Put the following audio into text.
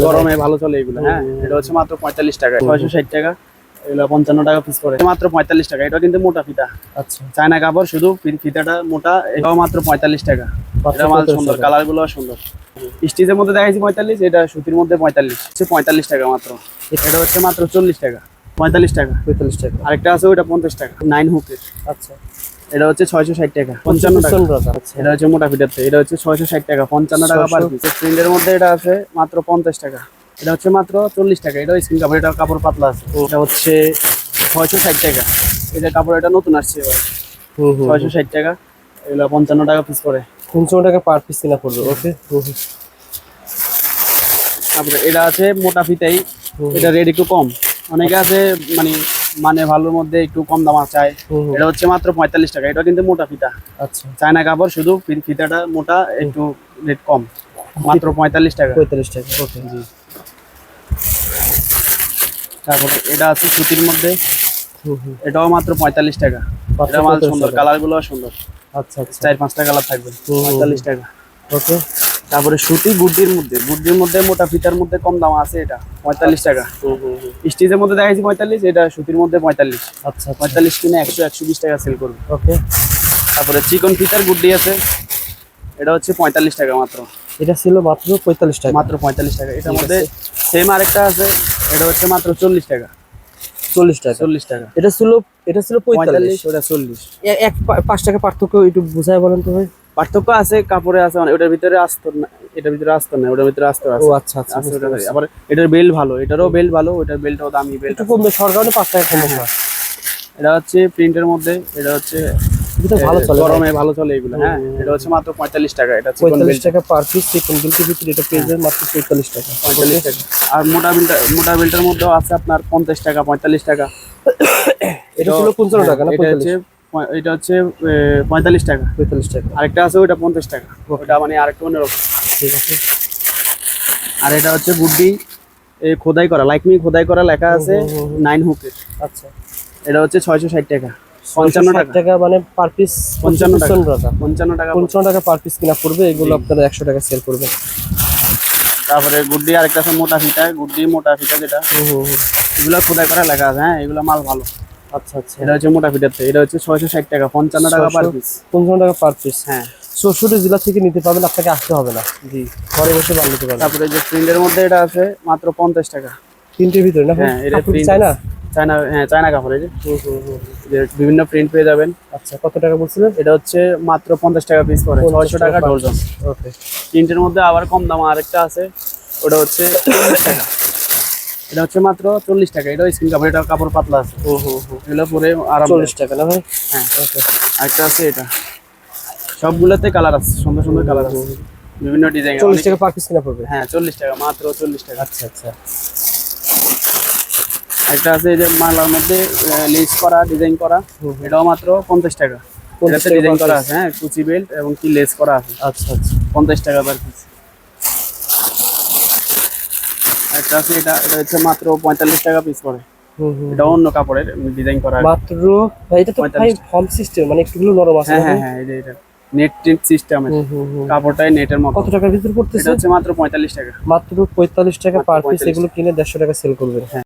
গরমে ভালো চলে এগুলো। হ্যাঁ, এটা হচ্ছে মাত্র 45 টাকা, 660 টাকা। এগুলো 55 টাকা পিস করে, মাত্র 45 টাকা। এটা কিন্তু মোটা ফিতা, আচ্ছা চায়না কাপড়, শুধু ফিতাটা মোটা। এটাও মাত্র 45 টাকা। এটা মাল সুন্দর, কালার গুলো সুন্দর। স্টিচের মধ্যে দেখাইছি 45, এটা সুতির মধ্যে 45, হচ্ছে 45 টাকা মাত্র। এটা হচ্ছে মাত্র 40 টাকা, 45 টাকা। 45 টাকা। আরেকটা আছে ওটা 50 টাকা, 9 হুকের। আচ্ছা, এটা হচ্ছে 660 টাকা, 55 টাকা। আচ্ছা, এটা হচ্ছে মোটা ফিটাতে, এটা হচ্ছে 660 টাকা, 55 টাকা পার পিস। প্রিন্টের মধ্যে এটা আছে মাত্র 50 টাকা। এটা হচ্ছে মাত্র 40 টাকা। এটা স্কিন কাপড়, এটা কাপড় পাতলা আছে। এটা হচ্ছে 660 টাকা। এটা কাপড়, এটা নতুন আসছে এবার। 660 টাকা। এগুলো 55 টাকা পিস করে, 55 টাকা পার পিস কিনা পড়বে। ওকে। তারপরে এটা আছে মোটা ফিতাই, এটা রেট একটু কম। অনেকে আছে মানে ভালোর মধ্যে একটু কম দাম চায়। এটা হচ্ছে মাত্র 45 টাকা। এটা কিন্তু মোটা ফিতা, আচ্ছা, চায়না কাপড়, শুধু ফিতাটা মোটা, একটু রেট কম, মাত্র 45 টাকা। 45 টাকা। ওকে। জি। তারপরে এটা আছে সুতির মধ্যে, এটাও মাত্র 45 টাকা। এটা মাল সুন্দর, কালার গুলো সুন্দর। আচ্ছা আচ্ছা, 4-5টা কালার থাকবে, 45 টাকা। ওকে। তারপরে সুতি গুড্ডির মধ্যে মোটা ফিতার মধ্যে কম দাম আছে, এটা 45 টাকা। স্টিচের মধ্যে দেখাইছি 45, এটা সুতির মধ্যে 45। আচ্ছা, 45 কিনে 100-120 টাকা সেল করবে। ওকে। তারপরে চিকন ফিতার গুড্ডি আছে, এটা হচ্ছে 45 টাকা মাত্র। এটা ছিল মাত্র 45 টাকা, মাত্র 45 টাকা। এটার মধ্যে সেম আরেকটা আছে, এটা হচ্ছে মাত্র 40 টাকা। 40 টাকা, 40 টাকা। এটা ছিল 45, ওটা 40। 5 টাকা পার্থক্য একটু বুঝায় বলেন তো ভাই। পার্থক্য আছে, কাপড়ে আছে, ওটার ভিতরে আস্তর না, এটার ভিতরে আস্তর না, ওটার ভিতরে আস্তর আছে। ও আচ্ছা আচ্ছা, আছে ওটা। আবার এটার বেল্ট ভালো, এটারও বেল্ট ভালো, ওটার বেল্টও দামি বেল্ট। একটু কমবে, সরকারে 5 টাকা কম হয়। এটা হচ্ছে প্রিন্টের মধ্যে, এটা হচ্ছে এটা ভালো চলে, গরমে ভালো চলে এগুলো। হ্যাঁ, এটা হচ্ছে মাত্র 45 টাকা। এটা 45 টাকা পার পিস চিকন বেল্টের ভিতরে, এটা পেয়ে যাবেন মাত্র 45 টাকা। 45 টাকা। আর মোটা বেল্টের মধ্যেও আছে আপনার 50 টাকা, 45 টাকা। এটা ছিল 55 টাকা না? এটা হচ্ছে 45 টাকা। 45 টাকা। আরেকটা আছে ওটা 50 টাকা, ওটা মানে আরেকটু অন্যরকম। ঠিক আছে। আর এটা হচ্ছে গুড্ডি খোদাই করা, লাইক মি খোদাই করা লেখা আছে, 9 হুকের। আচ্ছা, এটা হচ্ছে 660 টাকা, 55 টাকা মানে পার পিস 55 টাকা। 55 টাকা, 55 টাকা পার পিস কিনা পড়বে। এগুলো আপনারা 100 টাকা সেল করবেন। তারপরে গুড্ডি আরেকটা আছে মোটা ফিতা, মোটা ফিতা যেটা, এগুলো খোদাই করা লেখা আছে। হ্যাঁ, এগুলো মাল ভালো। আচ্ছা আচ্ছা, এটা হচ্ছে মোটা ফিতাতে, এটা হচ্ছে 660 টাকা, 55 টাকা পার পিস। 55 টাকা পার পিস। হ্যাঁ, 64 জেলা থেকে নিতে পারবেন, আপনাকে আসতে হবে না। জি, ঘরে বসে বানিয়ে নিতে পারবেন। তারপরে যে প্রিন্টের মধ্যে এটা আছে মাত্র 50 টাকা। তিনটের ভিতরে না? হ্যাঁ, এটা প্রিন্ট চায়না, হ্যাঁ চায়না কাপড়। এই যে বিভিন্ন প্রিন্ট পেয়ে যাবেন। আচ্ছা, কত টাকা বলছিলেন? এটা হচ্ছে মাত্র 50 টাকা পিস করে, 600 টাকা ডজন। ওকে। প্রিন্টের মধ্যে আবার কম দাম আরেকটা আছে, ওটা হচ্ছে 40 টাকা। এটা হচ্ছে মাত্র 40 টাকা। এটা স্কিন কাপড়, এটা কাপড় পাতলা আছে। এগুলো পরে আরাম। 40 টাকা না ভাই? হ্যাঁ, ওকে। আরেকটা আছে, এটা সবগুলোতে কালার আছে, সুন্দর সুন্দর কালার আছে, বিভিন্ন ডিজাইন। 40 টাকা পার পিস কিনা পড়বে? হ্যাঁ, 40 টাকা, মাত্র 40 টাকা। আচ্ছা আচ্ছা। একটা আছে এই যে মালার মধ্যে লেস করা, ডিজাইন করা, এটাও মাত্র 50 টাকা। এটাতে ডিজাইন করা আছে, হ্যাঁ, কুচি বেল্ট এবং কি লেস করা আছে। আচ্ছা আচ্ছা, 50 টাকা পার পিস। একটা আছে, এটা হচ্ছে মাত্র 45 টাকা পিস করে। এটা অন্য কাপড়ের ডিজাইন করা মাত্র। ভাই এটা তো ভাই ফর্ম সিস্টেম, মানে একটু নরম আছে। হ্যাঁ হ্যাঁ, এটা নেট টিপ সিস্টেমের কাপড়টাই নেটের মতো। কত টাকার ভিতর পড়তেছে? এটা হচ্ছে মাত্র 45 টাকা। মাত্র 45 টাকা পার পিস। এগুলো কিনে 150 টাকা সেল করবেন।